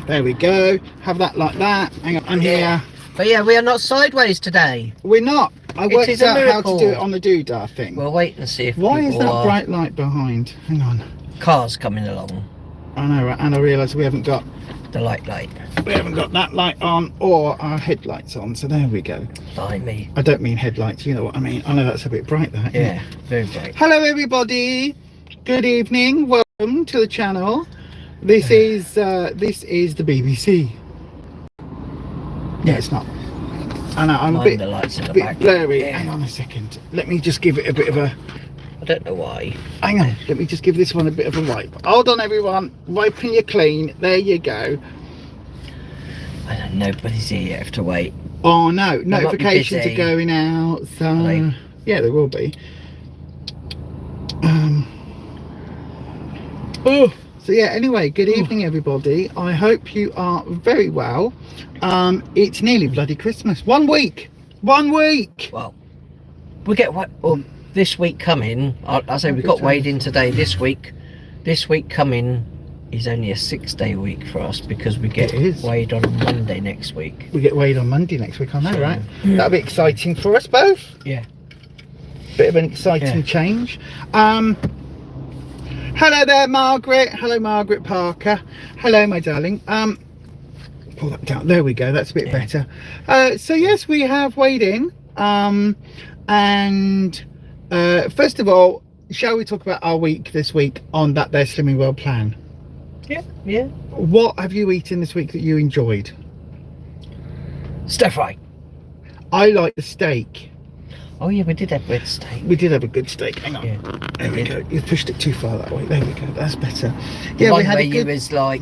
There we go. Have that like that. Hang on, I'm here. But yeah, we are not sideways today. We're not. I worked is a out how miracle. to do it on the doodah thing. We'll wait and see if Why is people that are- bright light behind? Hang on. cars coming along. I know, right? And I realise we haven't got The light. that light on or our headlights on. So there we go. Blimey. I don't mean headlights. You know what I mean. I know that's a bit bright. That. isn't Yeah, it? very bright. Hello, everybody. Good evening. Welcome to the channel. This is the BBC. Yeah, it's not. I know, I'm Mind the lights in a the bit back. blurry. Yeah. Hang on a second. Let me just give it a bit of a... I don't know why. Hang on. Let me just give this one a bit of a wipe. Hold on, everyone. Wiping you clean. There you go. I don't know, nobody's here. You have to wait. Oh, no. They might be Notifications busy. are going out. So... Are they? Yeah, there will be. Oh... So yeah, anyway, good evening everybody. I hope you are very well. It's nearly bloody Christmas. 1 week. 1 week. Well, we get what? Well, this week coming. I say we got weighed in today. This week coming is only a 6-day week for us because we get It is. weighed on Monday next week. We get weighed on Monday next week, I know, So, right? That'll be exciting for us both. Yeah. Bit of an exciting change. Hello there, Margaret. Hello, Margaret Parker. Hello, my darling. Pull that down. There we go. That's a bit better. So yes, we have weighed in. And first of all, shall we talk about our week this week on that there Slimming World plan? Yeah. What have you eaten this week that you enjoyed? Stir fry. I like the steak. Oh yeah, we did have red steak. We did have a good steak. Hang on. Yeah. There we go. You pushed it too far that way. There we go. That's better. The Yeah, one we had where a you good... was like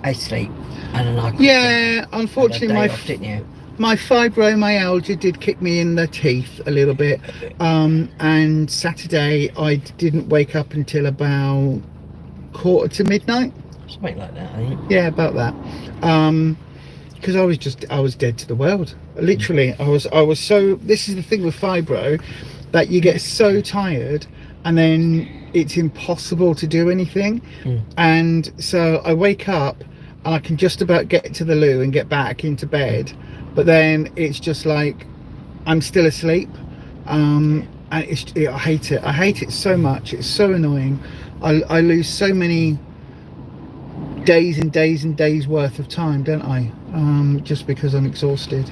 asleep and then I Yeah, unfortunately didn't you? my fibromyalgia did kick me in the teeth a little bit. And Saturday I didn't wake up until about 1:45. Something like that, I think. Yeah, about that. Because I was dead to the world. Literally, I was so... This is the thing with fibro, that you get so tired and then it's impossible to do anything. And so I wake up and I can just about get to the loo and get back into bed, but then it's just like I'm still asleep. And I hate it. I hate it so much. It's so annoying. I lose so many days and days and days worth of time, don't I? Just because I'm exhausted.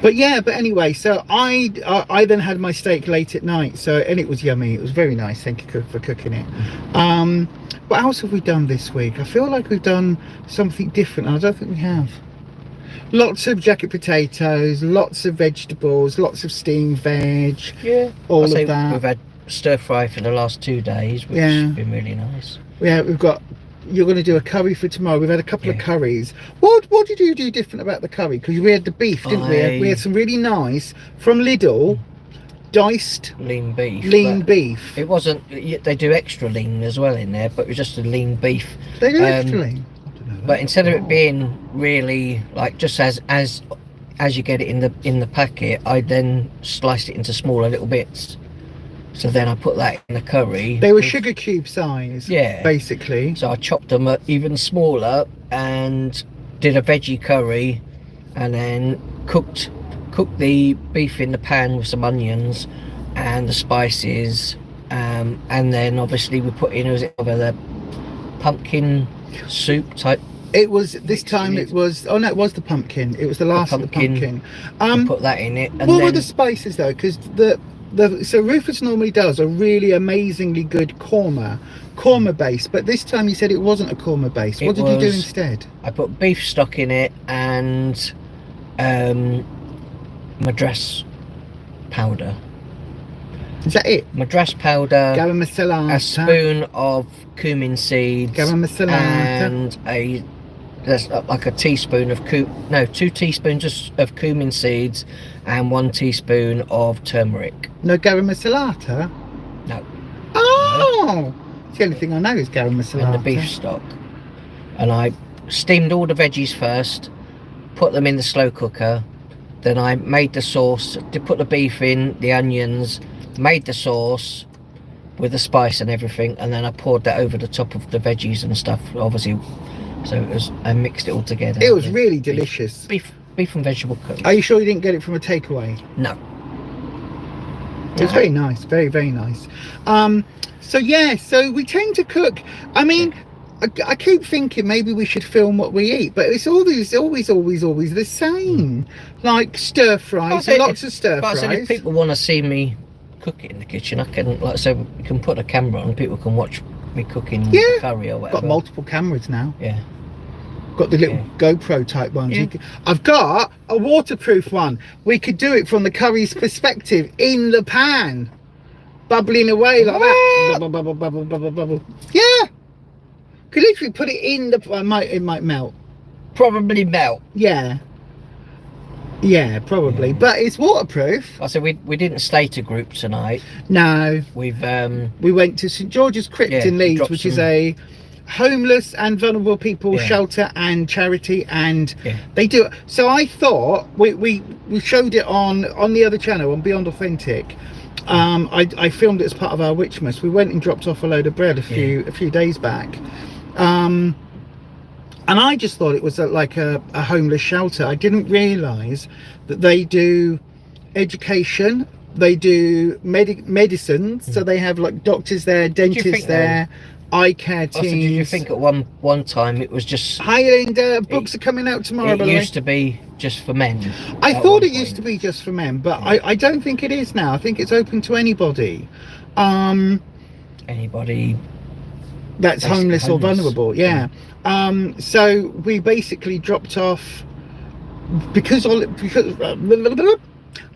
But anyway, so I then had my steak late at night, and it was yummy. It was very nice. Thank you for cooking it. What else have we done this week? I feel like we've done something different. I don't think we have. Lots of jacket potatoes, lots of vegetables, lots of steamed veg. Yeah. All of that. We've had stir fry for the last 2 days, which has been really nice. Yeah, we've got... You're going to do a curry for tomorrow. We've had a couple of curries. What did you do different about the curry? Because we had the beef, didn't we? We had some really nice, from Lidl, diced lean beef. beef. It wasn't... They do extra lean as well in there, but it was just a lean beef. They do extra lean? I don't know that. But instead of it being really like just as you get it in the packet, I then sliced it into smaller little bits. So then I put that in the curry. They were sugar cube size, yeah, basically. So I chopped them even smaller and did a veggie curry, and then cooked the beef in the pan with some onions and the spices, and then obviously we put in the pumpkin soup type. It was this time. It was it was the pumpkin. It was the last of the pumpkin. Put that in it. And what were the spices though? Because so Rufus normally does a really amazingly good korma base, but this time you said it wasn't a korma base. What did you do instead? I put beef stock in it and madras powder. Is that it? Madras powder, garam masala, a spoon of cumin seeds, garam masala, and there's like a teaspoon of 2 teaspoons of cumin seeds and 1 teaspoon of turmeric. No garam masala? No. Oh! The only thing I know is garam masala. And the beef stock. And I steamed all the veggies first, put them in the slow cooker, then I made the sauce, to put the beef in, the onions, made the sauce with the spice and everything, and then I poured that over the top of the veggies and stuff, obviously So it was, I mixed it all together. It was Yeah. really delicious. Beef and vegetable curry. Are you sure you didn't get it from a takeaway? No. It was very nice, very, very nice. So yeah, so we tend to cook. I mean, I keep thinking maybe we should film what we eat, but it's always the same. Like stir fries, lots of stir But I said, if fries. people want to see me cook it in the kitchen, I can, like, so we can put a camera on, people can watch me cooking the curry or whatever. Got multiple cameras now. Yeah. Got the little GoPro type ones. Yeah. I've got a waterproof one. We could do it from the curry's perspective in the pan, bubbling away like that. Bubble, bubble, bubble, bubble, bubble. Yeah. Could literally put it in the. It might melt. Probably melt. Yeah. Yeah, probably. Yeah. But it's waterproof. I said we didn't stay to group tonight. No. We went to St George's Crypt in Leeds, which is a homeless and vulnerable people shelter and charity, and they do it. So I thought we showed it on the other channel, on Beyond Authentic. I filmed it as part of our Witchmas. We went and dropped off a load of bread a few days back, and I just thought it was like a homeless shelter. I didn't realise that they do education, they do medicines, so they have like doctors there, dentists there, eye care teams. Did you think at one time it was just Highlander books are coming out tomorrow? It used to be just for men. I thought it used to be just for men, but I don't think it is now. I think it's open to anybody. Anybody that's homeless or vulnerable. So we basically dropped off because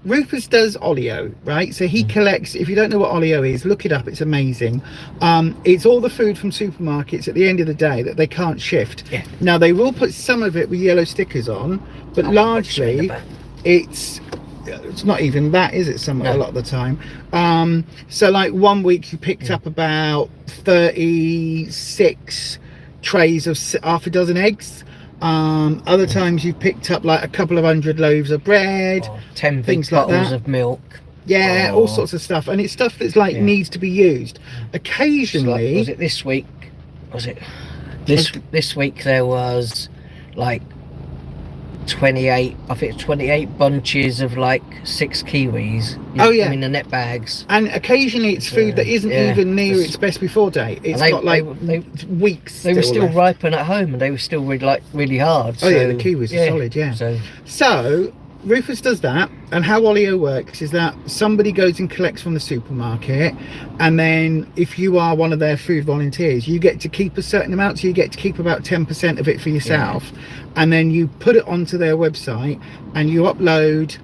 Rufus does oleo, right? So he collects, if you don't know what oleo is, look it up, it's amazing. It's all the food from supermarkets at the end of the day that they can't shift. Now they will put some of it with yellow stickers on, but largely it's not even that, is it? A lot of the time. So like 1 week you picked up about 36 trays of half a dozen eggs. Other times you picked up like a couple of 100 loaves of bread, 10 things big like bottles that. of milk. All sorts of stuff, and it's stuff that's like needs to be used occasionally. Was it this week? Was it this week? There was like 28. I think it's 28 bunches of like 6 kiwis. In the net bags. And occasionally it's food that isn't even near its best before date. It's got like weeks. They were still ripen at home, and they were still really hard. The kiwis are solid. So Rufus does that, and how oleo works is that somebody goes and collects from the supermarket, and then if you are one of their food volunteers, you get to keep a certain amount, so you get to keep about 10% of it for yourself, and then you put it onto their website and you upload,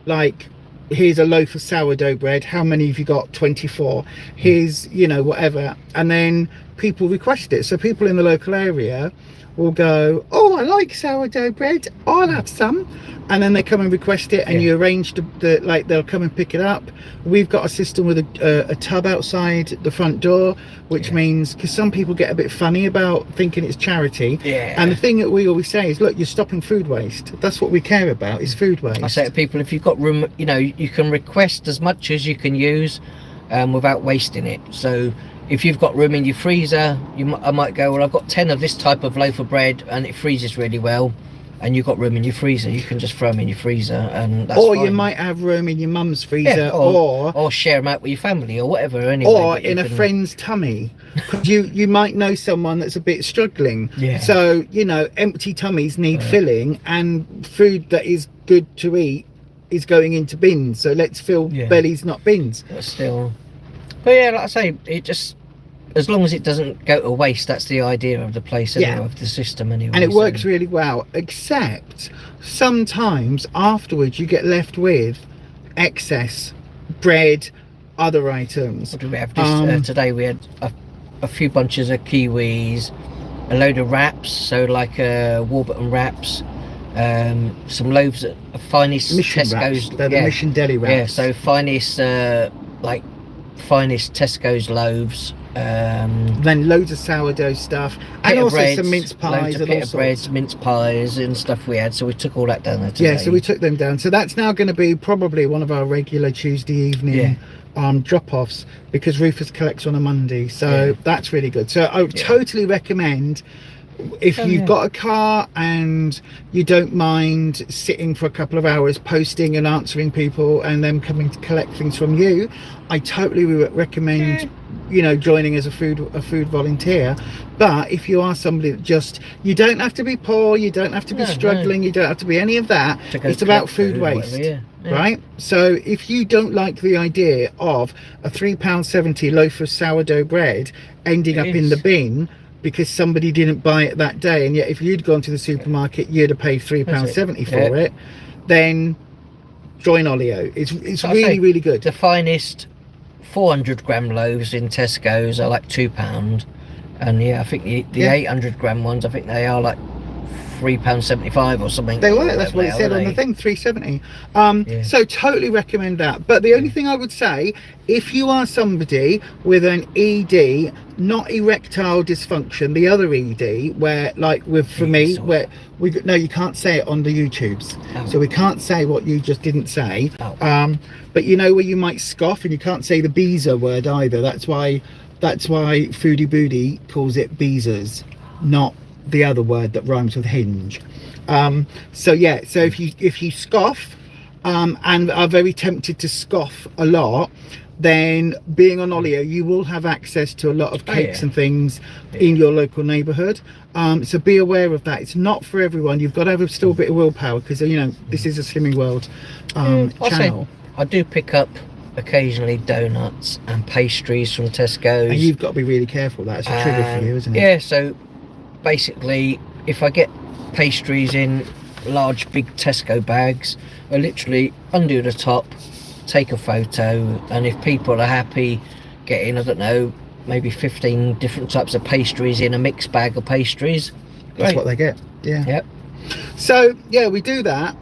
like, here's a loaf of sourdough bread, how many have you got? 24. Here's whatever, and then people request it. So people in the local area will go, oh, I like sourdough bread, I'll have some, and then they come and request it, and you arrange like they'll come and pick it up. We've got a system with a tub outside the front door, which means, because some people get a bit funny about thinking it's charity, and the thing that we always say is, look, you're stopping food waste. That's what we care about, is food waste. I say to people, if you've got room, you can request as much as you can use without wasting it. So if you've got room in your freezer, I might go, well, I've got 10 of this type of loaf of bread and it freezes really well, and you've got room in your freezer, you can just throw them in your freezer, and that's fine. You might have room in your mum's freezer, or share them out with your family or whatever, anyway. Or in a friend's tummy. you might know someone that's a bit struggling. So, empty tummies need filling, and food that is good to eat is going into bins. So let's fill bellies, not bins. But like I say, it just, as long as it doesn't go to waste, that's the idea of the place, anyway, of the system anyway. And it works really well, except sometimes afterwards you get left with excess bread, other items. What did we have today? We had a few bunches of kiwis, a load of wraps, so like Warburton wraps, some loaves of finest Mission Tesco's wraps. They're the Mission Deli wraps. So finest Tesco's loaves, then loads of sourdough stuff, and also breads, some mince pies, and all sorts. Breads, mince pies and stuff we had, so we took all that down there today. So we took them down, so that's now going to be probably one of our regular Tuesday evening drop-offs, because Rufus collects on a Monday, so that's really good. So I would totally recommend if you've yeah. got a car and you don't mind sitting for a couple of hours posting and answering people and them coming to collect things from you, I totally recommend joining as a food volunteer. But if you are somebody that just, you don't have to be poor, you don't have to be struggling, you don't have to be any of that. It's about food waste, whatever, right? So if you don't like the idea of a £3.70 loaf of sourdough bread ending up in the bin because somebody didn't buy it that day, and yet if you'd gone to the supermarket you'd have paid £3.70 for it, then join Olio. It's really good. The finest 400-gram loaves in Tesco's are like £2, and I think the 800-gram ones, I think they are like £3.75 or something. They were, that's what it said on the thing, £3.70. So totally recommend that. But the only thing I would say, if you are somebody with an ED, not erectile dysfunction, the other ED, where like for me, where you can't say it on the YouTubes, so we can't say what you just didn't say. But where you might scoff and you can't say the Beezer word either. That's why Foodie Booty calls it Beezers, not the other word that rhymes with hinge. So if you scoff and are very tempted to scoff a lot, then being on Olio, you will have access to a lot of cakes and things in your local neighborhood. So be aware of that. It's not for everyone. You've got to have still a bit of willpower, because this is a Slimming World channel. I do pick up occasionally donuts and pastries from Tesco's, and you've got to be really careful. That's a trigger for you, isn't it? Yeah, so basically if I get pastries in large big Tesco bags, I literally undo the top, take a photo, and if people are happy getting, I don't know, maybe 15 different types of pastries in a mixed bag of pastries, that's what they get. Yep. So we do that.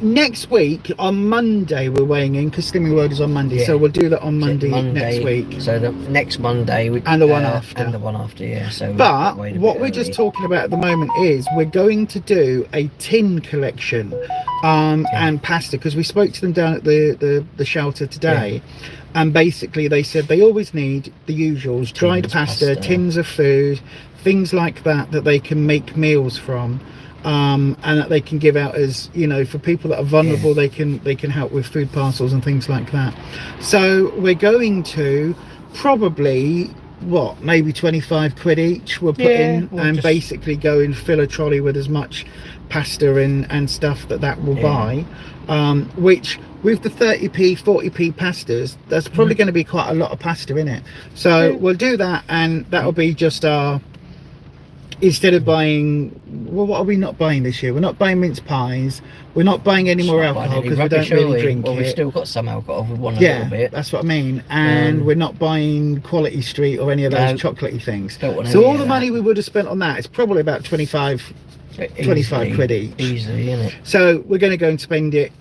Next week on Monday we're weighing in, because Slimming World is on Monday, so we'll do that on Monday next week. So the next Monday and the one after. And the one after, So but what we're just talking about at the moment is we're going to do a tin collection and pasta, because we spoke to them down at the shelter today, and basically they said they always need the usuals: dried pasta, tins of food, things like that they can make meals from. And that they can give out as for people that are vulnerable. They can help with food parcels and things like that. So we're going to probably maybe 25 quid each we'll put in, and basically go and fill a trolley with as much pasta and stuff that will buy, which with the 30p 40p pastas, that's probably going to be quite a lot of pasta in it. So we'll do that, and that'll be just our, instead of buying, what are we not buying this year? We're not buying mince pies. We're not buying any more alcohol, because we don't really drink it. We've still got some alcohol. We want a little bit. That's what I mean. And we're not buying Quality Street or any of those chocolatey things. So all the money we would have spent on that is probably about 25 quid each. Easily, isn't it? So we're going to go and spend it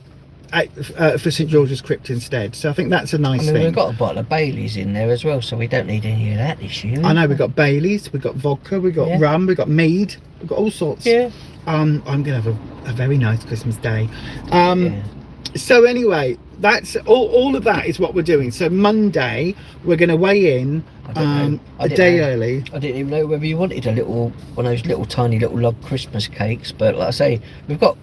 for St George's Crypt instead. So I think that's a nice thing. We've got a bottle of Bailey's in there as well, so we don't need any of that this year. I know, we've got Bailey's, we've got vodka, we've got rum, we've got mead, we've got all sorts. I'm gonna have a very nice Christmas day. So anyway, that's all of that is what we're doing. So Monday we're going to weigh in a day early. I didn't even know whether you wanted one of those little tiny little log Christmas cakes, but like I say, we've got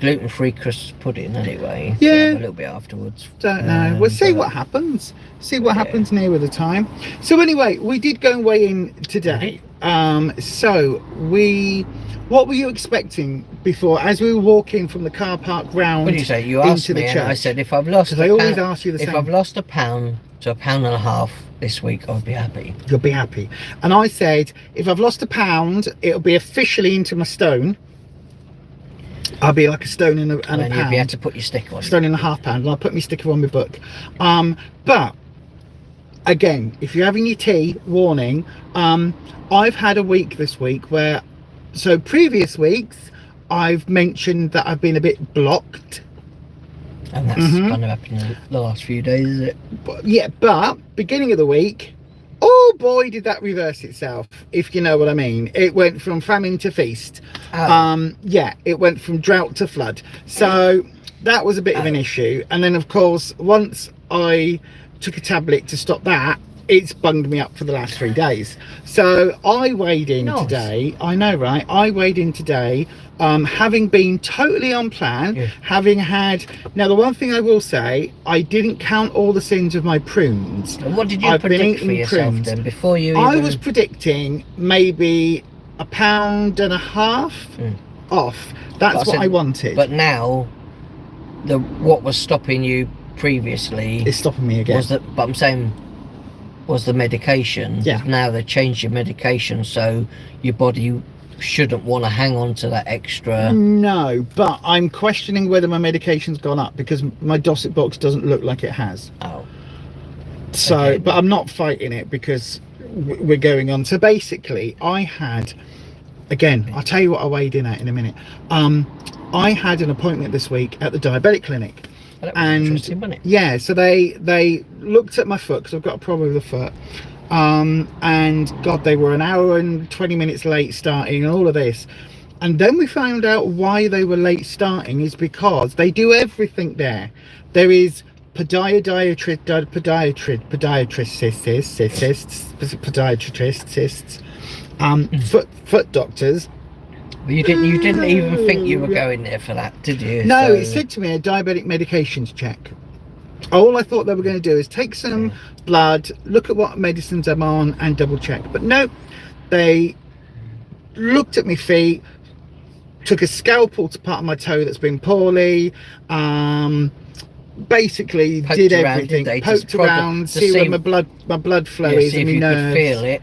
gluten-free Christmas pudding anyway. So a little bit afterwards. Don't know. We'll see what happens. See what happens nearer the time. So anyway, we did go and weigh in today. What were you expecting before, as we were walking from the car park round? What did you say? You asked me, and I said if I've lost. Because I always ask you the same. If I've lost £1 to £1.50 this week, I'll be happy. You'll be happy. And I said, if I've lost £1, it'll be officially into my stone. I'll be like a stone and a pound. You'll be able to put your sticker on. Stone and a half pound, and I'll put my sticker on my book. But again, if you're having your tea, warning. I've had a week this week where, so previous weeks, I've mentioned that I've been a bit blocked. And that's kind of happened in the last few days, is it? But beginning of the week, oh boy, did that reverse itself, if you know what I mean. It went from famine to feast. It went from drought to flood. So that was a bit of an issue. And then of course, once I took a tablet to stop that, it's bunged me up for the last 3 days. So I weighed in Nice. today. I know, right? I weighed in today, having been totally on plan, Yeah. having had. Now, the one thing I will say, I didn't count all the sins of my prunes. And what did you I've been predict for eating yourself prunes. then before you? I even... was predicting maybe £1.5 pound off. That's what I wanted. But now, what was stopping you previously? It's stopping me again. Was that? But I'm saying, was the medication? Yeah. Now they changed your medication, so your body shouldn't want to hang on to that extra. No, but I'm questioning whether my medication's gone up because my Dosset box doesn't look like it has. Oh. So, Okay. but I'm not fighting it because we're going on. So basically, I had, again, I'll tell you what I weighed in at in a minute. I had an appointment this week at the diabetic clinic. Well, that was interesting, wasn't it? Yeah, so they looked at my foot because I've got a problem with the foot. And God, they were an hour and 20 minutes late starting and all of this. And then we found out why they were late starting is because they do everything there. There is podiatrists, foot doctors. You didn't even think you were going there for that, did you? No, So- it said to me a diabetic medications check. All I thought they were going to do is take some blood, look at what medicines I'm on and double check. But no, they looked at my feet, took a scalpel to part of my toe that's been poorly, basically Poked did around, everything, did they? poked Just proper- around, to see see- where my blood flow Yeah, is see and if my you nerves. could feel it.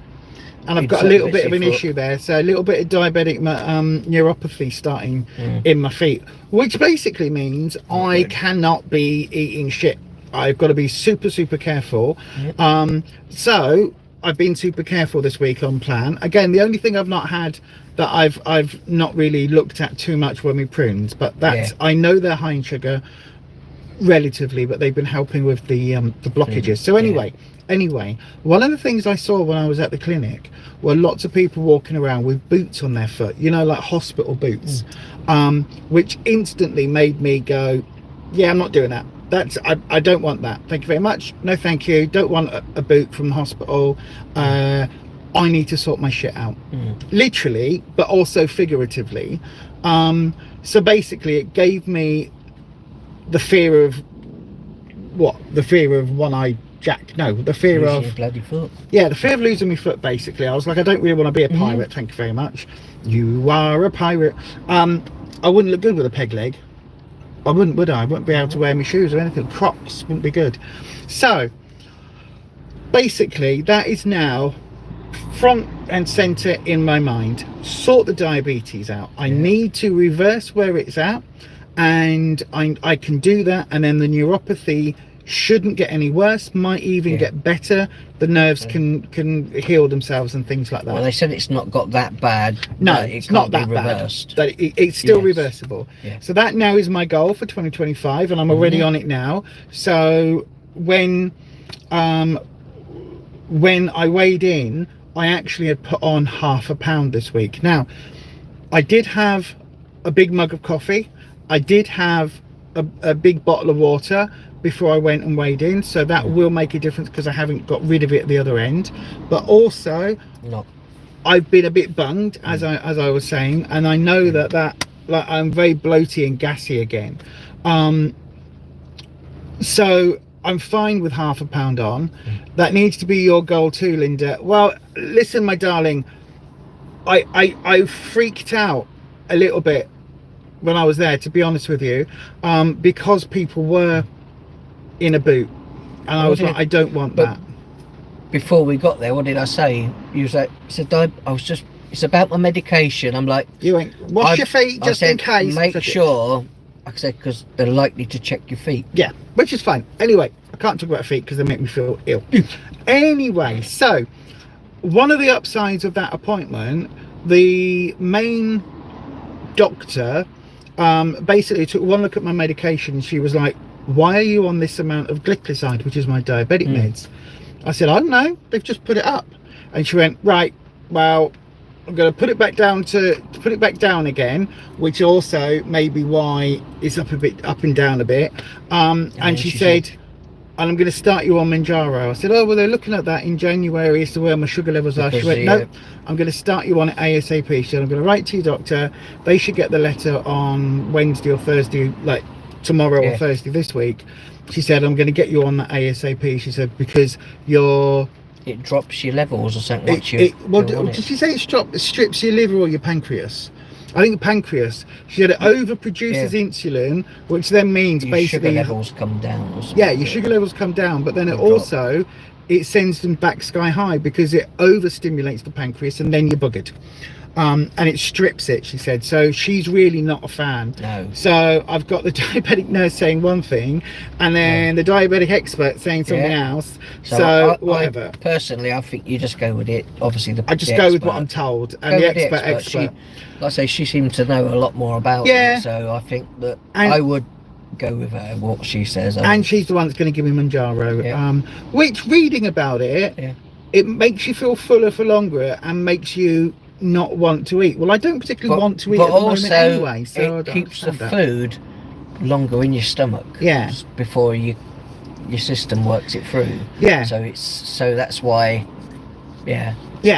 And I've in got a certain little bits bit of an your foot. issue there, so a little bit of diabetic neuropathy starting in my feet, which basically means I cannot be eating shit. I've got to be super careful. So I've been super careful this week on plan. Again, the only thing I've not had that I've not really looked at too much were my prunes, but that's I know they're high in sugar relatively, but they've been helping with the blockages. So anyway, one of the things I saw when I was at the clinic were lots of people walking around with boots on their foot, you know, like hospital boots, which instantly made me go, yeah, I'm not doing that. I don't want that. Thank you very much. No, thank you. Don't want a boot from the hospital. I need to sort my shit out, literally, but also figuratively. So basically, it gave me the fear of one-eyed Jack. No, the fear Losing of your bloody foot. yeah, the fear of losing my foot. Basically, I was like, I don't really want to be a pirate. Thank you very much. You are a pirate. I wouldn't look good with a peg leg. I wouldn't, would I? I wouldn't be able to wear my shoes or anything. Crocs wouldn't be good. So basically, that is now front and center in my mind. Sort the diabetes out. I need to reverse where it's at, and I can do that. And then the neuropathy shouldn't get any worse, might even get better. The nerves can heal themselves and things like that. Well, they said it's not got that bad. No, that it's it not can't that be bad. reversed. That it's still Yes. reversible. Yeah. So that now is my goal for 2025, and I'm already on it now. So when I weighed in, I actually had put on £0.5 pound this week. Now, I did have a big mug of coffee. I did have a big bottle of water before I went and weighed in, so that will make a difference because I haven't got rid of it at the other end. But also, No. I've been a bit bunged, as I was saying, and I know that like I'm very bloaty and gassy again. So I'm fine with £0.5 pound on. That needs to be your goal too, Linda. Well, listen, my darling, I freaked out a little bit when I was there, to be honest with you, because people were in a boot, and I was like, I don't want that. Before we got there, what did I say? You was like, it's about my medication. I'm like, You went, wash your feet just in case. Make sure, like I said, because they're likely to check your feet. Yeah, which is fine. Anyway, I can't talk about feet because they make me feel ill. Anyway, so one of the upsides of that appointment, the main doctor basically took one look at my medication. She was like, why are you on this amount of glycoside, which is my diabetic meds? I said, I don't know, they've just put it up. And she went, right, well, I'm going to put it back down again, which also may be why it's up and down a bit. And she said, and I'm going to start you on Manjaro. I said, oh, well, they're looking at that in January as to where my sugar levels are. She Because went, no, I'm going to start you on it ASAP. She said, I'm going to write to your doctor. They should get the letter on Wednesday or Thursday, like tomorrow or Thursday this week. She said, I'm going to get you on that ASAP. She said, because it drops your levels or something. Did she say it strips your liver or your pancreas? I think the pancreas. She said it overproduces insulin, which then means your basically sugar levels come down. Or something. Yeah, your sugar levels come down, but then it sends them back sky high because it overstimulates the pancreas, and then you're buggered. And it strips it, she said. So she's really not a fan. No. So I've got the diabetic nurse saying one thing, and then the diabetic expert saying something else. So whatever. Personally, I think you just go with it. Obviously, I just go with what I'm told, and the expert. She, like I say, she seemed to know a lot more about it. So I think that I would go with her, what she says. And she's the one that's going to give me Manjaro. Which, reading about it, it makes you feel fuller for longer and makes you not want to eat. Well, I don't particularly want to eat at the moment anyway, so it keeps the food longer in your stomach before your system works it through. So that's why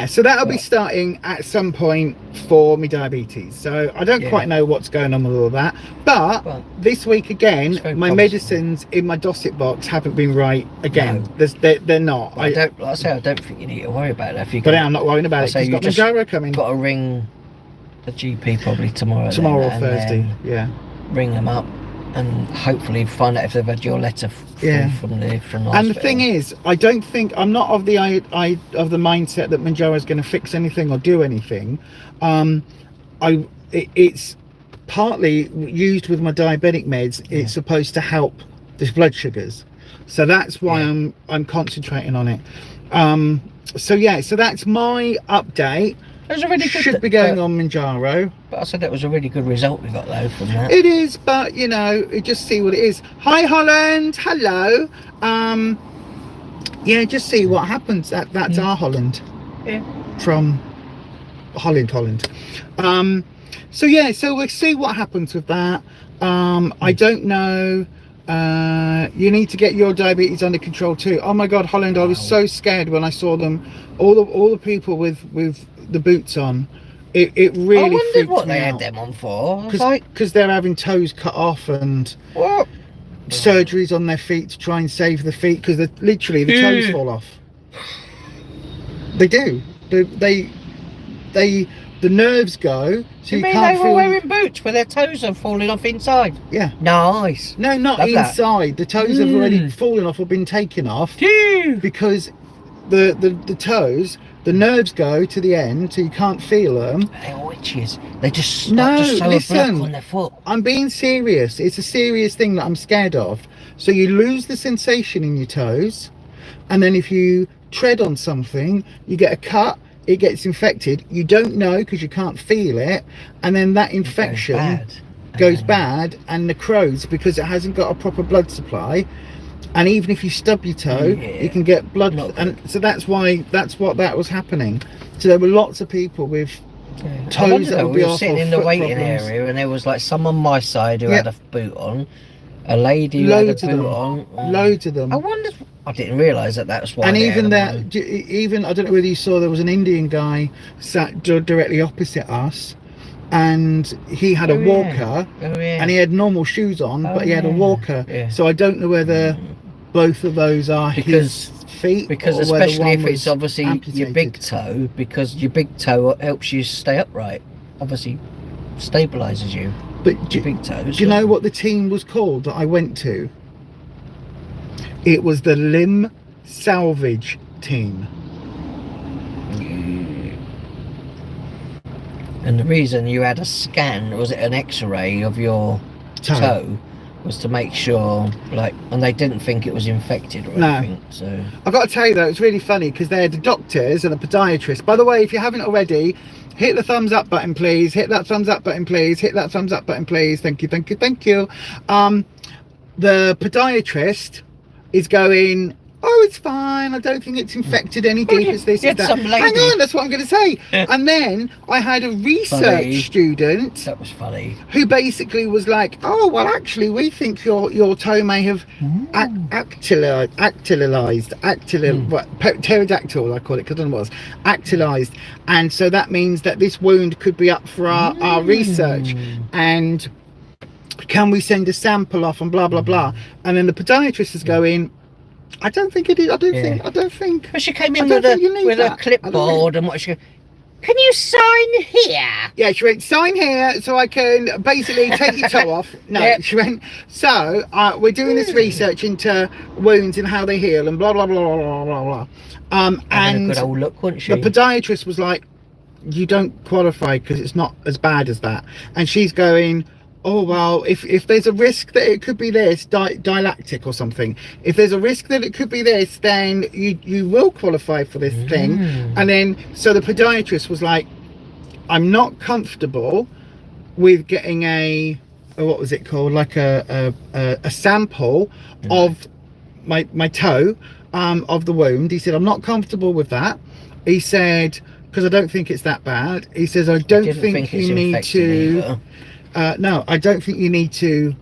so that'll be starting at some point for me diabetes. So I don't quite know what's going on with all that, but this week again my medicines in my Dosset box haven't been right again. They're not. I don't think you need to worry about that. But I'm not worrying about it because you've got Manjaro coming. Got to ring the GP probably tomorrow or Thursday. Ring them up and hopefully find out if they've had your letter from the hospital. And the thing is, I'm not of the mindset that Manjaro is going to fix anything or do anything. It's partly used with my diabetic meds. It's supposed to help the blood sugars, so that's why I'm concentrating on it. So that's my update. It was a really should be going on Manjaro. But I said that was a really good result we got though from that. It is, but you know, just see what it is. Hi Holland, hello. Just see what happens. That's our Holland. From Holland. So we'll see what happens with that. I don't know. You need to get your diabetes under control too. Oh my God, Holland! I was so scared when I saw them. All the people with the boots on. It really. I wondered what they had them on for. Because they're having toes cut off and surgeries on their feet to try and save the feet because literally the toes fall off. They do. The nerves go. So you can't they were wearing boots where their toes are falling off inside? Yeah. Nice. No, not inside. The toes have already fallen off or been taken off. Because the toes, the nerves go to the end, so you can't feel them. They're witches. They just sew a block on their foot. I'm being serious. It's a serious thing that I'm scared of. So you lose the sensation in your toes, and then if you tread on something, you get a cut. It gets infected. You don't know because you can't feel it, and then that infection goes bad and necrodes because it hasn't got a proper blood supply. And even if you stub your toe, you can get blood, and so that's what was happening. So there were lots of people with toes that would be off. We were sitting in the waiting area, and there was like some on my side who had a boot on, a lady who had a boot on, loads of them. I wondered. I didn't realise that was why. And even I don't know whether you saw, there was an Indian guy sat directly opposite us, and he had a walker, and he had normal shoes on, but he had a walker. So I don't know whether both of those are his feet, because especially if it's obviously your big toe, because your big toe helps you stay upright, obviously stabilizes you. But your big toes. Do you know what the team was called that I went to? It was the limb salvage team. And the reason you had a scan, was it an x-ray of your toe, was to make sure, and they didn't think it was infected or anything. So I've got to tell you though, it's really funny because they had the doctors and the podiatrist. By the way, if you haven't already, hit the thumbs up button please, hit that thumbs up button please, hit that thumbs up button please. Thank you. The podiatrist is going, oh, it's fine, I don't think it's infected any deep as this, you as had that. some lady- Hang on, that's what I'm going to say. Yeah. And then I had a research Funny. student That was funny. who basically was like, oh, well, actually, we think your toe may have pterodactyl, I call it, because I don't know what it was, actylized. And so that means that this wound could be up for our research. And can we send a sample off and blah, blah, blah. And then the podiatrist is going, I don't think it is. I don't think. But she came I in don't with think you need a that. clipboard and what she go, can you sign here? Yeah, she went, sign here so I can basically take your toe off. No, Yep. she went, so we're doing this research into wounds and how they heal and blah, blah, blah, blah, blah, blah. Having And a good old look, wasn't she? the podiatrist was like, you don't qualify because it's not as bad as that. And she's going, oh, well, if there's a risk that it could be this, dialactic or something, if there's a risk that it could be this, then you will qualify for this thing. And then, so the podiatrist was like, I'm not comfortable with getting a what was it called, like a sample of my toe of the wound. He said, I'm not comfortable with that. He said, because I don't think it's that bad. He says, I don't think you need to no, I don't think you need to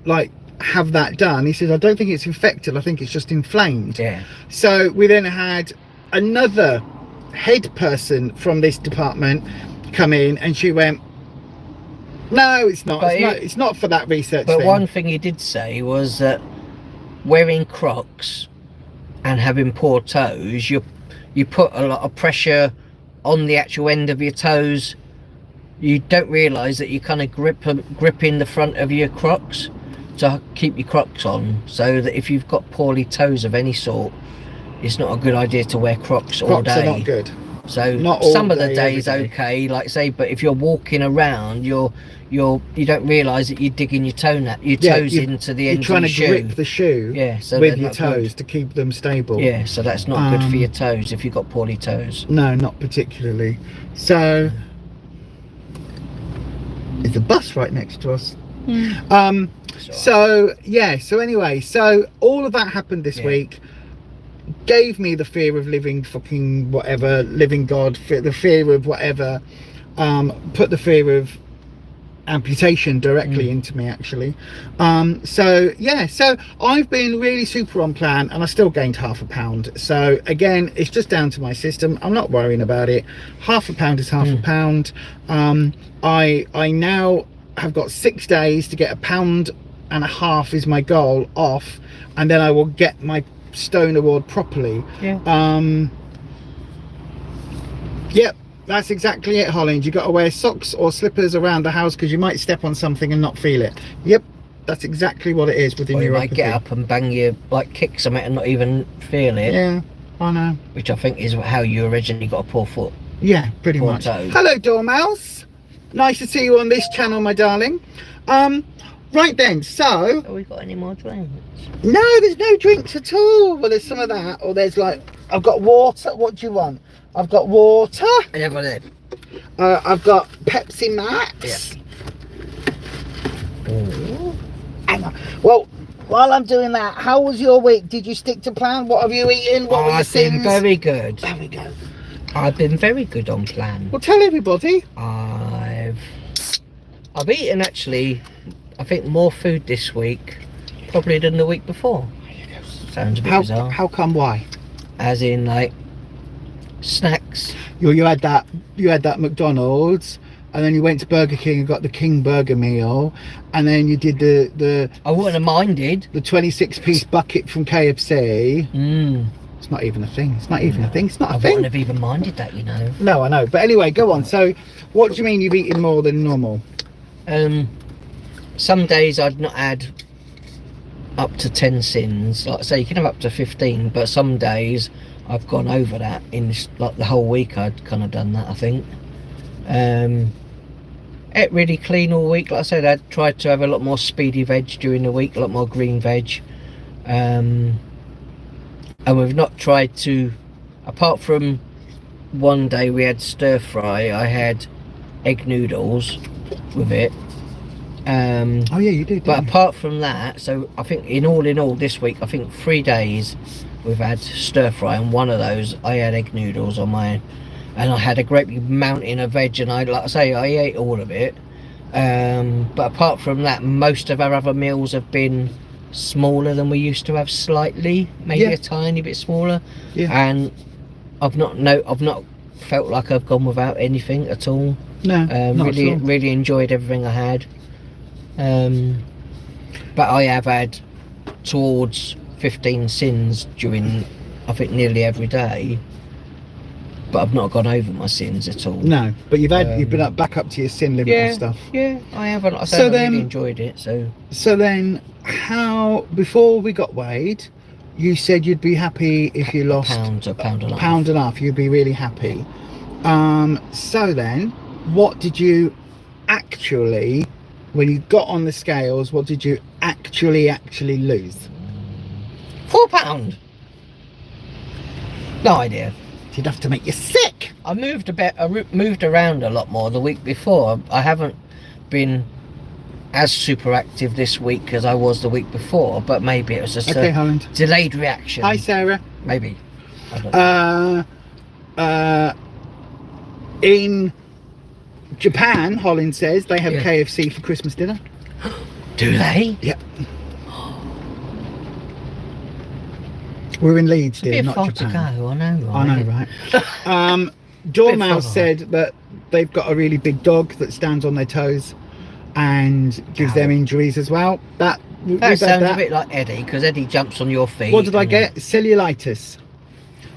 like have that done. He says, I don't think it's infected, I think it's just inflamed. Yeah. So we then had another head person from this department come in, and she went, no, it's not. It's not for that research But thing. one thing he did say was that wearing Crocs and having poor toes, you put a lot of pressure on the actual end of your toes. You don't realise that you kind of gripping the front of your Crocs to keep your Crocs on, so that if you've got poorly toes of any sort, it's not a good idea to wear Crocs all Crocs day. are not good. So Not all some of the day, days every day. okay, like say, but if you're walking around, you don't realise that you're digging your toes into the end You're trying of to your shoe. grip the shoe Yeah, so with they're your not good. toes to keep them stable. Yeah, so that's not good for your toes if you've got poorly toes. No, not particularly. So there's a bus right next to us. So yeah, so anyway, so all of that happened this week. Gave me the fear of living fucking whatever, living God, the fear of whatever, put the fear of amputation directly into me, actually. So yeah, so I've been really super on plan, and I still gained £0.5 pound. So again, it's just down to my system. I'm not worrying about it. £0.5 pound is £0.5 pound. I now have got 6 days to get £1.5 pound is my goal off, and then I will get my Stone Award properly. Yep, that's exactly it, Holland. You got to wear socks or slippers around the house because you might step on something and not feel it. Yep, that's exactly what it is within Or you neuropathy. might get up and bang your, like, kick something and not even feel it. Yeah, I know. Which I think is how you originally got a poor foot. Yeah, pretty Poor much. toe. Hello, Dormouse. Nice to see you on this channel, my darling. Right then, so Have we got any more drinks? no, there's no drinks at all. Well, there's some of that, or there's like, I've got water. What do you want? I've got water. And everyone I've got Pepsi Max. Hang on. Well, while I'm doing that, how was your week? Did you stick to plan? What have you eaten? What were your I've been sins? very good. There we go. I've been very good on plan. Well, tell everybody. I've eaten, actually, I think, more food this week probably than the week before. Sounds a bit bizarre. How come? Why? As in, like, snacks. You had that McDonald's, and then you went to Burger King and got the King Burger meal, and then you did the I wouldn't have minded. 26-piece bucket from KFC. Mm. It's not even a thing. It's not even a thing. It's not I a thing. wouldn't have even minded that, you know. No, I know. But anyway, go on. So, what do you mean you've eaten more than normal? Some days I'd not had up to 10 sins. Like I say, you can have up to 15, but some days I've gone over that. In like the whole week I'd kind of done that, I think. Ate really clean all week. Like I said, I tried to have a lot more speedy veg during the week, a lot more green veg. And we've not tried to, apart from one day we had stir fry, I had egg noodles with it. Oh yeah, you did. But Didn't you? apart from that, so I think in all this week, I think 3 days we've had stir fry, and one of those I had egg noodles on mine, and I had a great big mountain of veg, and like I say, I ate all of it. But apart from that, most of our other meals have been smaller than we used to have, slightly, maybe Yeah. a tiny bit smaller. Yeah. And I've not felt like I've gone without anything at all. No, not Really, at all. really enjoyed everything I had. But I have had towards 15 sins during, I think, nearly every day. But I've not gone over my sins at all. No, but you've been back up to your sin limit and stuff. Yeah, I have. I So then- really enjoyed it. So then, how, before we got weighed, you said you'd be happy if you lost a pound and a half. pound and a half. You'd be really happy. So then, what did you actually, when you got on the scales, what did you actually lose? £4. No idea. You'd have to make you sick. I moved a bit. Moved around a lot more the week before. I haven't been as super active this week as I was the week before, but maybe it was just Okay, a Holland. delayed reaction. Hi, Sarah. Maybe. I don't know. In Japan, Holland says they have Yeah. KFC for Christmas dinner. Do they? Yep. We're in Leeds, It's a dear, bit not far Japan. to go. I know. I know, right? Dormouse far. said that they've got a really big dog that stands on their toes and gives them injuries as well. We've That had sounds that. a bit like Eddie, because Eddie jumps on your feet. What did I and- get? Cellulitis.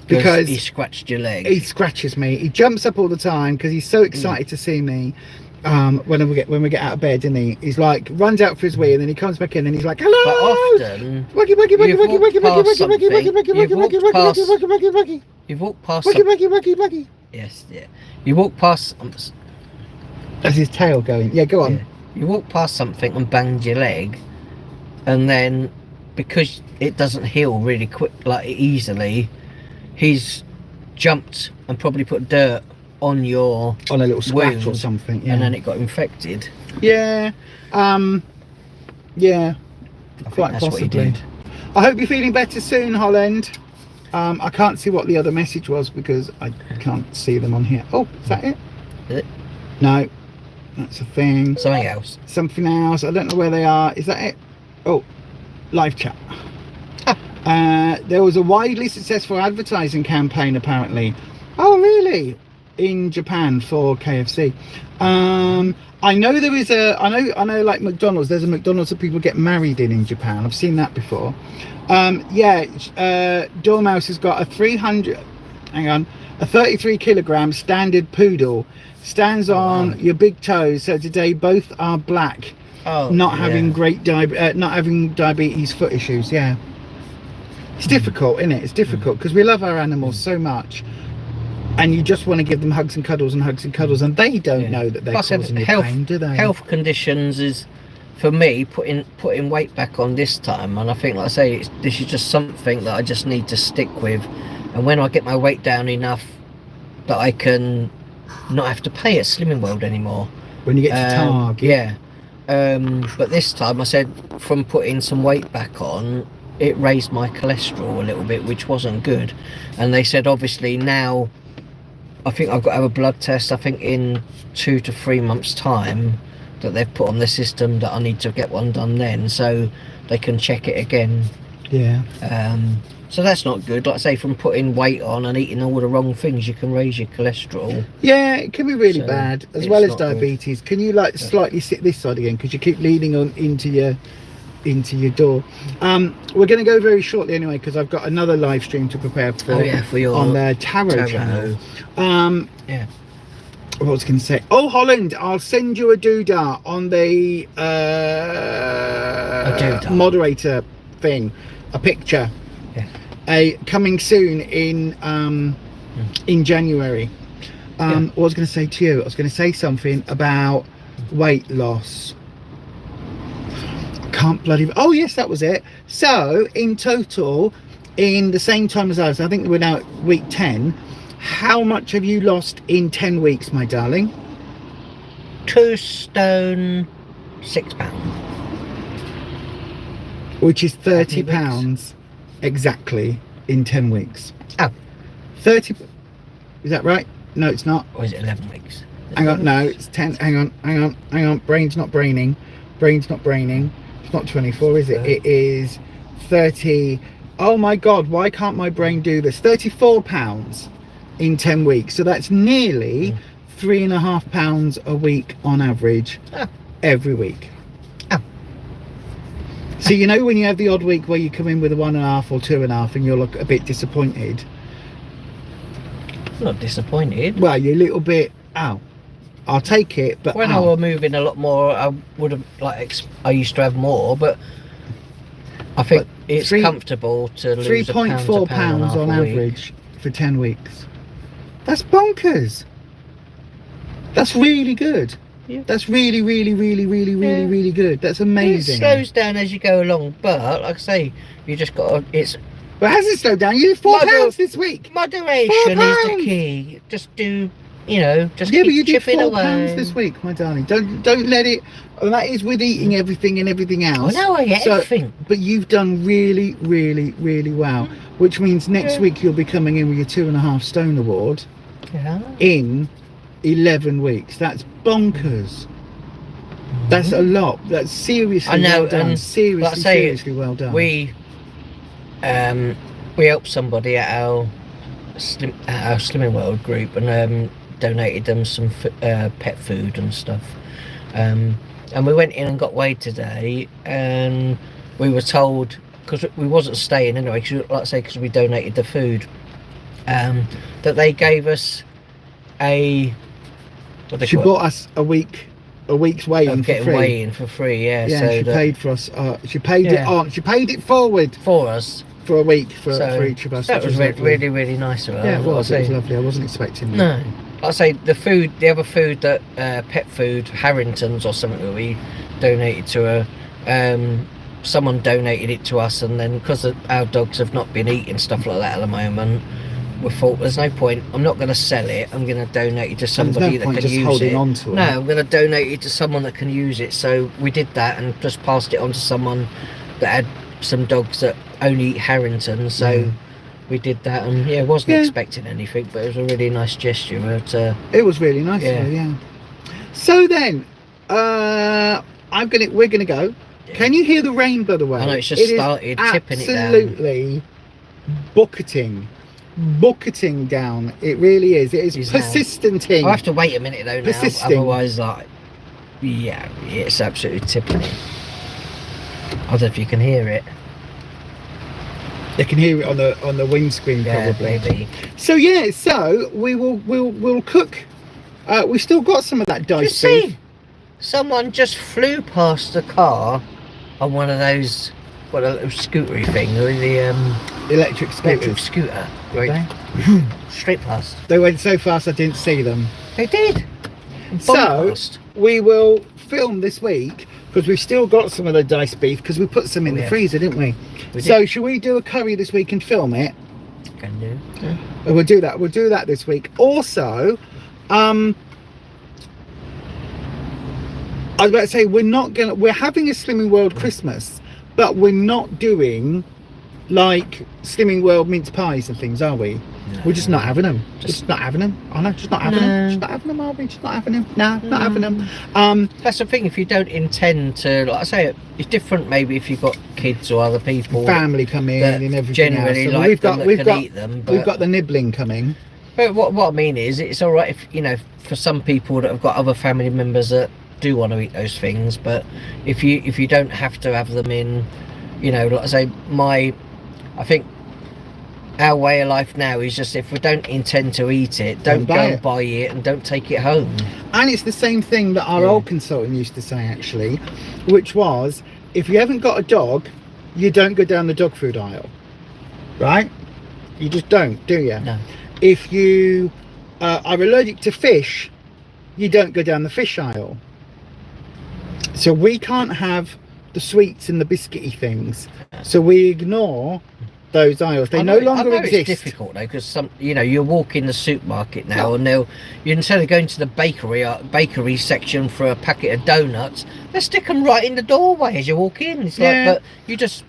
Because he scratched your leg. he scratches me. He jumps up all the time because he's so excited to see me. When we get out of bed, and he's like runs out for his wee, and then he comes back in and he's like, hello. But often Wuggy, wuggy, wuggy, you've wuggy, walked wuggy, wuggy, past wuggy, wuggy, wuggy, something, wuggy, you've wuggy, walked wuggy, wuggy, past- wuggy, wuggy, wuggy, you've walked past. wuggy, wuggy, wuggy, wuggy. Yes, yeah. You walk past. That's his tail going. Yeah, go on. Yeah. You walk past something and banged your leg, and then because it doesn't heal really quick, like easily, he's jumped and probably put dirt on your On a little scratch or wound, something. Yeah. and then it got infected. Yeah. Yeah. I Quite think that's what he possibly. did. I hope you're feeling better soon, Holland. I can't see what the other message was because I can't see them on here. Oh, is that it? Is it? No, that's a thing. Something else. Something else. I don't know where they are. Is that it? Oh, live chat. There was a widely successful advertising campaign apparently. Oh, really? In Japan for KFC. I know there is I know like McDonald's, there's a McDonald's that people get married in Japan. I've seen that before. Dormouse has got a 33 kilogram standard poodle, stands on wow. your big toes, so today both are black. Oh, Not having yeah. not having diabetes, foot issues. Yeah, it's difficult, isn't it? It's difficult because we love our animals so much, and you just want to give them hugs and cuddles, and they don't Yeah. know that they're Plus, causing you health, pain, do they? Health conditions is, for me, putting weight back on this time, and I think, like I say, this is just something that I just need to stick with, and when I get my weight down enough that I can not have to pay at Slimming World anymore. When you get to Target. Yeah. But this time I said, from putting some weight back on, it raised my cholesterol a little bit, which wasn't good. And they said, obviously now, I think I've got to have a blood test, I think in 2 to 3 months time, that they've put on the system, that I need to get one done then, so they can check it again. Yeah. So that's not good. Like I say, from putting weight on and eating all the wrong things, you can raise your cholesterol. Yeah, it can be really So, bad, as it's well as not good. diabetes. Can you like slightly sit this side again because you keep leaning on into your door? We're going to go very shortly anyway because I've got another live stream to prepare for. Oh, yeah, for your on the tarot tarot. channel. Yeah. What was I going to say? Oh, Holland, I'll send you a doodah on the doodah. moderator thing, a picture. Yeah. Coming soon in January. What I was going to say to you, I was going to say something about weight loss. I can't bloody. Oh yes, that was it. So in total, in the same time as us, I think we're now at week 10. How much have you lost in 10 weeks, my darling? 2 stone 6 pounds. Which is 30 weeks. pounds exactly. in 10 weeks. Oh. 30. Is that right? No, it's not. Or is it 11 weeks? Hang on, no, it's 10. Hang on. Brain's not braining. It's not 24, is it? It is 30. Oh my God, why can't my brain do this? 34 pounds in 10 weeks. So that's nearly £3.5 a week on average every week. So you know when you have the odd week where you come in with a 1.5 or 2.5 and you're like a bit disappointed? Not disappointed. Well, you're a little bit, ow. I'll take it, but when I were moving a lot more, I would have I used to have more, but I think it's comfortable to lose £3.4 on average for 10 weeks. That's bonkers. That's really good. Yeah. That's really good. That's amazing. It slows down as you go along, but like I say, you just got to, But it hasn't slowed down. You did £4 this week. Moderation is the key. Just do, just but keep you did chipping £4 away. this week, my darling. Don't let it. And that is with eating everything and everything else. Oh no, I eat everything. But you've done really well, which means next week you'll be coming in with your 2.5 stone award. Yeah. In 11 weeks. That's bonkers. That's a lot. That's seriously well done. Seriously well done. We helped somebody at our Slimming World group and donated them some pet food and stuff. And we went in and got weighed today, and we were told, because we wasn't staying anyway, because we donated the food, that they gave us she bought us a week's weigh-in for free. Weigh-in for free, yeah. Yeah, so she paid for us. She paid it on. She paid it forward for us for a week for each of us. That was really nice of her. Yeah, it was lovely. I wasn't expecting that. No, I'd say the other food that pet food, Harrington's or something that we donated to her. Someone donated it to us, and then because our dogs have not been eating stuff like that at the moment, we thought there's no point. I'm not going to sell it. I'm going to donate it to somebody that can use it. Just holding on to it. No, I'm going to donate it to someone that can use it. So we did that and just passed it on to someone that had some dogs that only eat Harrington. So we did that, and wasn't expecting anything, but it was a really nice gesture. It was really nice. Yeah. So then, we're gonna go. Yeah. Can you hear the rain, by the way? I know, it's just started tipping it down. Absolutely bucketing down. It really is. It is persistenting. I have to wait a minute though now, otherwise it's absolutely tipping it. I don't know if you can hear it. You can hear it on the windscreen probably. Maybe. So we'll cook. We still got some of that diced beef. Someone just flew past the car on one of those, a little scootery thing, or the electric scooter. Right. Straight past. They went so fast I didn't see them. They did. So we will film this week because we've still got some of the diced beef because we put some in the freezer, didn't we? So should we do a curry this week and film it? Can do. Yeah. We'll do that. We'll do that this week. Also, I was about to say we're having a Slimming World Christmas, but we're not doing like Slimming World mince pies and things, are we? No. We're just not having them. Just not having them. Oh no, just not having them. Just not having them, are we? Just not having them. No, not having them. That's the thing. If you don't intend to, like I say, it's different. Maybe if you've got kids or other people, family come in and everything generally else. So we've got eat them. We've got the nibbling coming. But what I mean is, it's all right if for some people that have got other family members that do want to eat those things. But if you don't have to have them in, like I say, I think our way of life now is just if we don't intend to eat it, don't go and buy it and don't take it home. And it's the same thing that our old consultant used to say actually, which was if you haven't got a dog, you don't go down the dog food aisle, right? You just don't, do you? No. If you are allergic to fish, you don't go down the fish aisle. So we can't have the sweets and the biscuity things, so we ignore those aisles. They no longer exist. It's difficult though, because you walk in the supermarket now, and you instead of going to the bakery section for a packet of donuts, they stick them right in the doorway as you walk in. It's like, but you just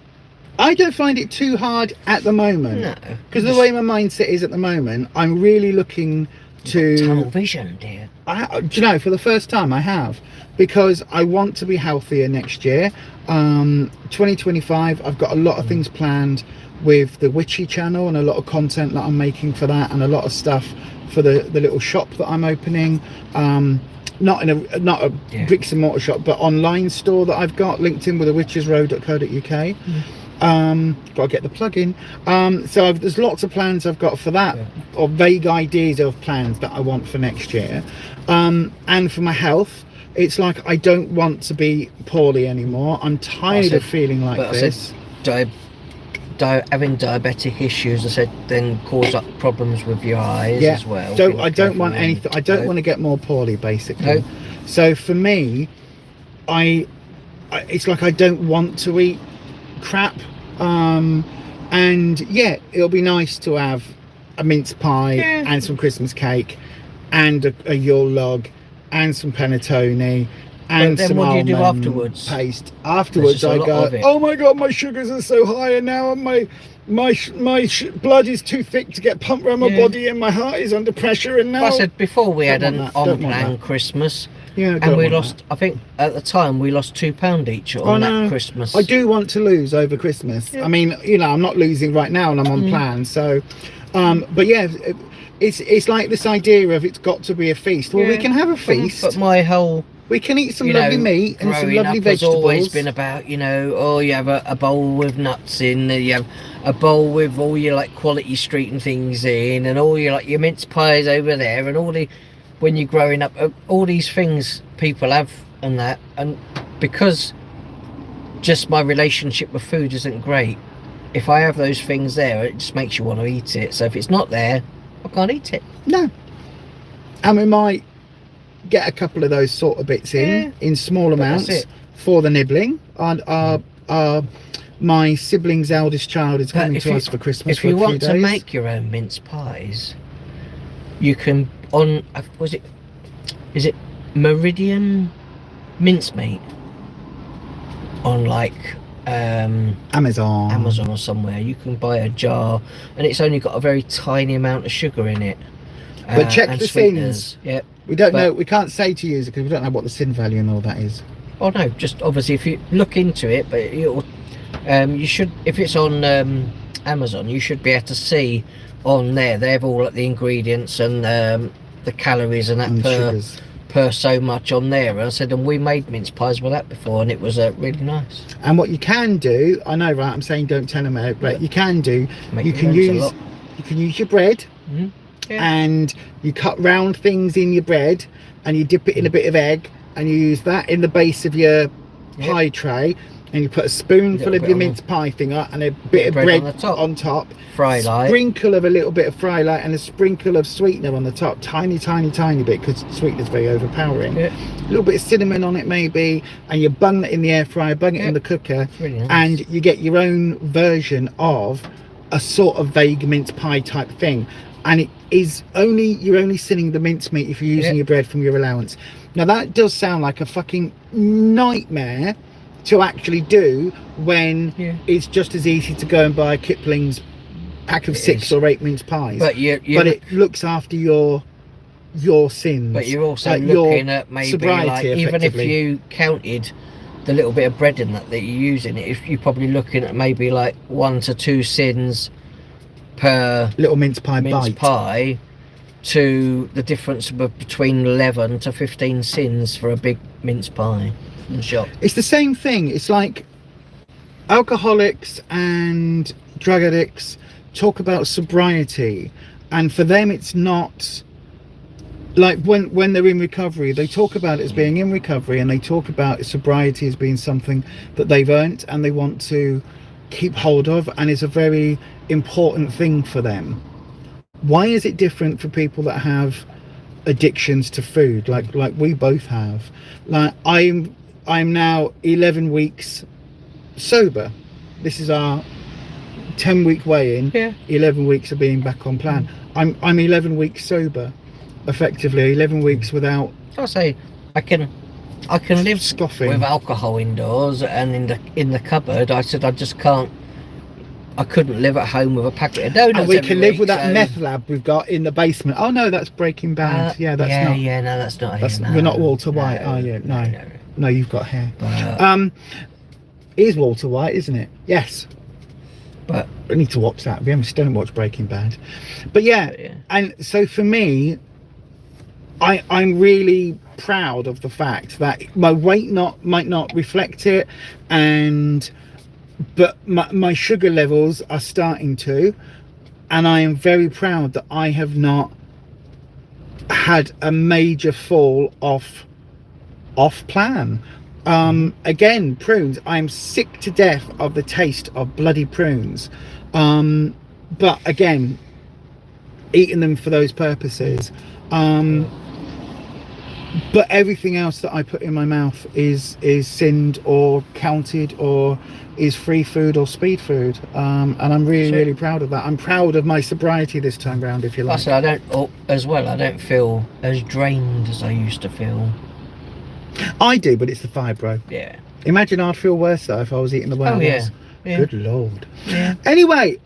I don't find it too hard at the moment. No. Because the way my mindset is at the moment, I'm really looking to... Tunnel vision, dear. Do you know, for the first time I have, because I want to be healthier next year. 2025, I've got a lot of things planned with the Witchy channel and a lot of content that I'm making for that, and a lot of stuff for the little shop that I'm opening. Not a bricks and mortar shop, but online store that I've got linked in with a witchesrow.co.uk. Got to get the plug in. So there's lots of plans I've got for that, or vague ideas of plans that I want for next year. And for my health, it's like I don't want to be poorly anymore. I'm tired of feeling like this. Having diabetic issues, I said, then cause up problems with your eyes as well. I don't want anything. I don't want to get more poorly, basically. So for me, it's like I don't want to eat crap. And yeah, it'll be nice to have a mince pie and some Christmas cake and a Yule log and some panettone and then some what do you do almond afterwards? paste. Afterwards I go, oh my god, my sugars are so high, and now my blood is too thick to get pumped around my body, and my heart is under pressure. And now I said before, we had an unplanned Christmas, and we lost, I think at the time we lost £2 each on that Christmas. I do want to lose over Christmas. I mean, you know, I'm not losing right now and I'm on plan, so but yeah, it's like this idea of it's got to be a feast. Well, we can have a feast, but my whole, we can eat some lovely meat and some lovely vegetables. It's always been about, you know, you have a bowl with nuts in, you have a bowl with all your like quality street and things in, and all your like your mince pies over there, and all the, when you're growing up, all these things people have and that, and because just my relationship with food isn't great, if I have those things there, it just makes you want to eat it. So if it's not there, I can't eat it. No. And we might get a couple of those sort of bits in small amounts for the nibbling. And my sibling's eldest child is coming to us for Christmas. If you want to make your own mince pies, you can is it Meridian mincemeat on like Amazon or somewhere. You can buy a jar, and it's only got a very tiny amount of sugar in it. But check the sins. Yeah, we don't know. We can't say to use it because we don't know what the sin value and all that is. Oh no, just obviously if you look into it, but you should, if it's on Amazon, you should be able to see on there. They have all like, the ingredients and the calories and that and per so much on there. And I said, and we made mince pies with that before, and it was really nice. And what you can do, I know, right? I'm saying don't tell them out, but you can do. You can use your bread. And you cut round things in your bread, and you dip it in a bit of egg, and you use that in the base of your pie tray, and you put a spoonful of your mince pie thing up and a bit of bread on top, fry light, sprinkle of a little bit of fry light, and a sprinkle of sweetener on the top, tiny bit, because sweetener's very overpowering. A little bit of cinnamon on it maybe, and you bung it in the air fryer, bung it in the cooker, really nice. And you get your own version of a sort of vague mince pie type thing. And it is you're only sinning the mincemeat if you're using your bread from your allowance. Now that does sound like a fucking nightmare to actually do when it's just as easy to go and buy Kipling's pack of 6 or 8 mince pies. But it looks after your sins. But you're also looking at maybe like, even if you counted the little bit of bread in that you're using, if you're probably looking at maybe like 1 to 2 sins per little mince pie to the difference between 11 to 15 sins for a big mince pie in the shop. It's the same thing. It's like alcoholics and drug addicts talk about sobriety, and for them it's not like when they're in recovery, they talk about it as being in recovery, and they talk about sobriety as being something that they've earned and they want to keep hold of, and is a very important thing for them. Why is it different for people that have addictions to food like we both have? Like I'm now 11 weeks sober. This is our 10-week weigh-in. 11 weeks of being back on plan. I'm 11 weeks sober, effectively 11 weeks without. I say I can live scoffing with alcohol indoors and in the cupboard. I said I just can't I couldn't live at home with a packet of donuts. And we every can live week, with that so- meth lab we've got in the basement. Oh no, that's Breaking Bad. Yeah, that's yeah, not. yeah, no, that's not. That's, no, you're not Walter White, no, are you? No. no. No, you've got hair. But, It is Walter White, isn't it? Yes. but I need to watch that. We haven't still haven't watched Breaking Bad. But yeah, Yeah. and so for me, I'm really proud of the fact that my weight might not reflect it, but my sugar levels are starting to, and I am very proud that I have not had a major fall off plan. Again, prunes, I'm sick to death of the taste of bloody prunes, but again, eating them for those purposes. But everything else that I put in my mouth is sinned or counted or is free food or speed food, and I'm really proud of that. I'm proud of my sobriety this time round, if you like. also, I don't feel as drained as I used to feel. I do, but it's the fibro. Yeah. Imagine I'd feel worse though if I was eating the way I yeah. was. Yeah. Good lord. Yeah. Anyway,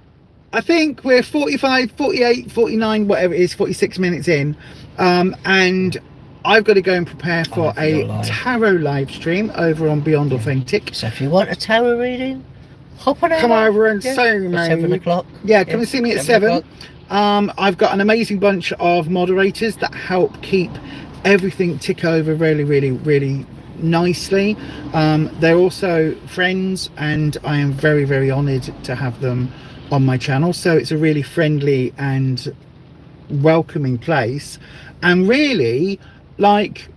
I think we're 45, 48, 49, whatever it is, 46 minutes in, and I've got to go and prepare for a tarot live stream over on Beyond Authentic. So if you want a tarot reading, hop on over. Come over and see at me. 7 o'clock. Yeah, come and see me at 7. o'clock. I've got an amazing bunch of moderators that help keep everything tick over really nicely. They're also friends, and I am very honoured to have them on my channel. So it's a really friendly and welcoming place, and really, like,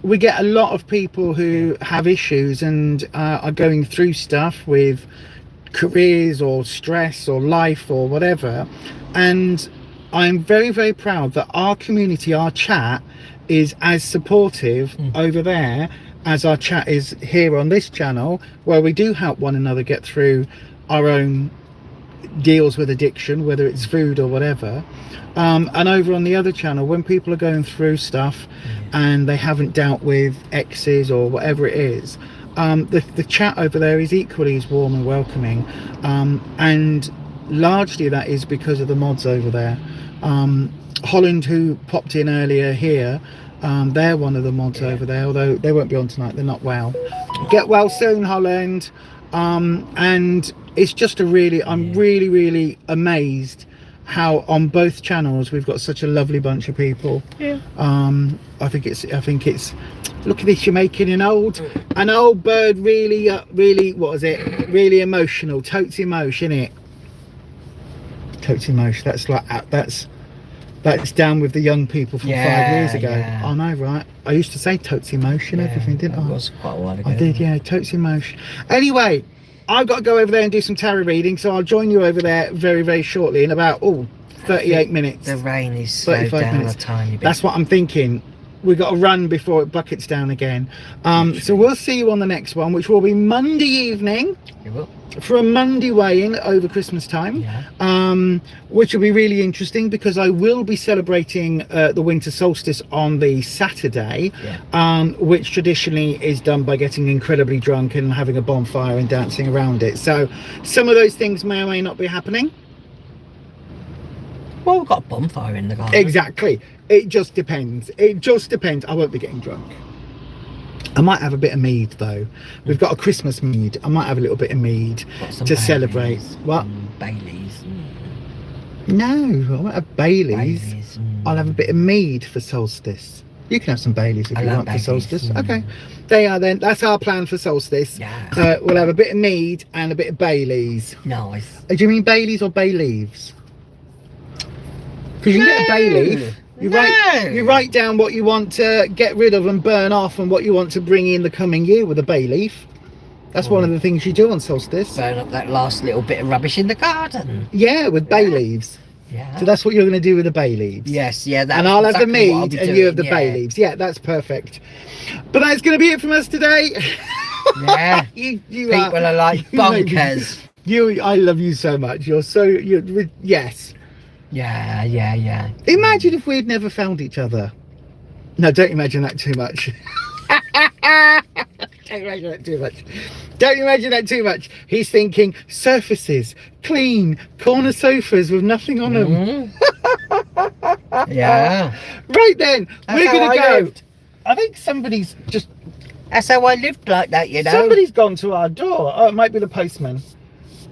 we get a lot of people who have issues and are going through stuff with careers or stress or life or whatever, and I'm very proud that our community, our chat, is as supportive over there as our chat is here on this channel, where we do help one another get through our own deals with addiction, whether it's food or whatever. And over on the other channel, when people are going through stuff and they haven't dealt with exes or whatever it is, the chat over there is equally as warm and welcoming, and largely that is because of the mods over there. Holland, who popped in earlier here, they're one of the mods over there, although they won't be on tonight, they're not well. Get well soon, Holland. And it's just I'm really amazed how on both channels we've got such a lovely bunch of people. I think it's look at this, you're making an old bird really what is it, really emotional. Totes emotion, innit? Totes emotion. That's like that's down with the young people from 5 years ago. I know, right? I used to say totes emotion everything, didn't I? It was quite a while ago. I did, yeah, totes emotion. Anyway, I've got to go over there and do some tarot reading, so I'll join you over there very shortly in about 38 minutes. The rain is slowed 35 down minutes. a tiny bit. That's what I'm thinking. We've got to run before it buckets down again. So we'll see you on the next one, which will be Monday evening. You will. For a Monday weigh-in over Christmas time, which will be really interesting because I will be celebrating the winter solstice on the Saturday, which traditionally is done by getting incredibly drunk and having a bonfire and dancing around it. So some of those things may or may not be happening. Well, we've got a bonfire in the garden. Exactly. It just depends. I won't be getting drunk. I might have a bit of mead though. We've got a Christmas mead. I might have a little bit of mead to celebrate. What? Baileys. No, I won't have Baileys. I'll have a bit of mead for solstice. You can have some Baileys if you want for solstice. Okay. There you are then. That's our plan for solstice. We'll have a bit of mead and a bit of Baileys. Nice. Do you mean Baileys or bay leaves? Because you can get a bay leaf. You write down what you want to get rid of and burn off and what you want to bring in the coming year with a bay leaf. That's one of the things you do on solstice. Burn up that last little bit of rubbish in the garden. Yeah, with bay leaves. So that's what you're going to do with the bay leaves. Yes, yeah. That's and I'll have the exactly what I'll mead be and doing, you have the bay leaves. Yeah, that's perfect. But that's going to be it from us today. Yeah. you People are like bonkers. I love you so much. Yes. Yeah. Imagine if we'd never found each other. No, don't imagine that too much. Don't imagine that too much. Don't imagine that too much. He's thinking surfaces, clean, corner sofas with nothing on them. Yeah. Right then, That's we're how going to I go. lived. I think somebody's just... That's how I lived like that, you know. Somebody's gone to our door. Oh, it might be the postman.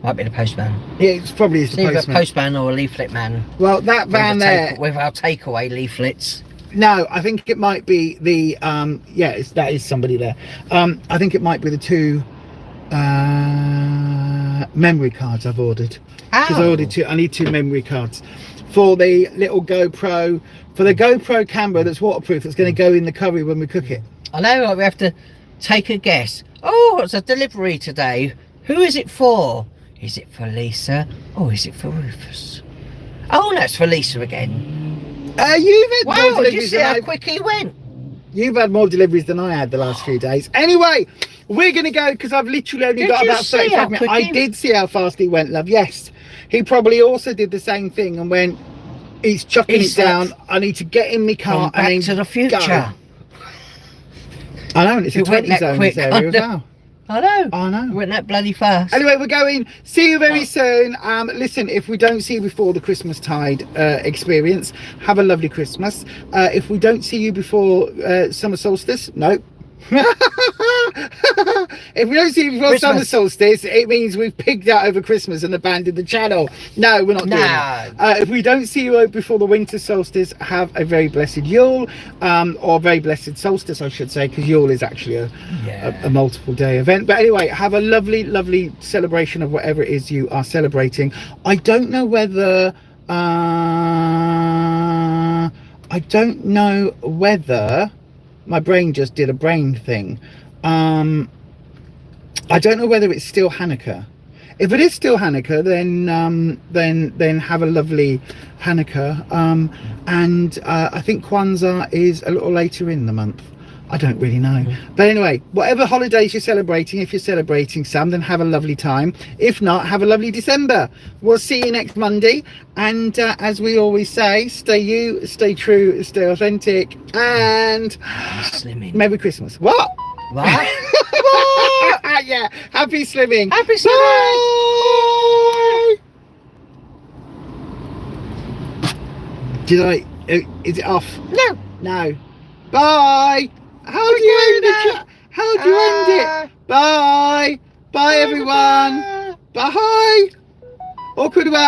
Might be the postman. Yeah, it's probably is It's the either a postman. postman or a leaflet man. Well, that van there... With our takeaway leaflets. No, I think it might be the... that is somebody there. I think it might be the 2 memory cards I've ordered. Because I ordered 2. I need 2 memory cards. For the little GoPro... For the GoPro camera that's waterproof, that's going to go in the curry when we cook it. I know, we have to take a guess. Oh, it's a delivery today. Who is it for? Is it for Lisa or is it for Rufus? Oh, no, it's for Lisa again. You've had more Wow, did you deliveries see than how I... quick he went? You've had more deliveries than I had the last few days. Anyway, we're going to go because I've literally only Did got you about see 35 how minutes. quick I he- did see how fast he went, love. Yes. He probably also did the same thing and went, he's chucking He's it down. I need to get in my car From Back and to the Future. go. I know, and it's a It went 20 that zone quick, this area as well. I know. I know. It went that bloody fast. Anyway, we're going. See you very soon. Listen, if we don't see you before the Christmas tide experience, have a lovely Christmas. If we don't see you before summer solstice, no. If we don't see you before Christmas. summer solstice, it means we've pigged out over Christmas and abandoned the channel. No, we're not doing that. If we don't see you before the winter solstice, have a very blessed Yule, or very blessed solstice, I should say, because Yule is actually a multiple day event. But anyway, have a lovely celebration of whatever it is you are celebrating. I don't know whether my brain just did a brain thing. I don't know whether it's still Hanukkah. If it is still Hanukkah, then have a lovely Hanukkah. And I think Kwanzaa is a little later in the month. I don't really know. But anyway, whatever holidays you're celebrating, if you're celebrating some, then have a lovely time. If not, have a lovely December. We'll see you next Monday. And as we always say, stay you, stay true, stay authentic, and Merry Christmas. What? What? Yeah, happy slimming. Happy slimming. Bye. Did I? Is it off? No. No. Bye. How do you end the chat? How do you end it? Bye. Bye, everyone. Bye. Awkward one.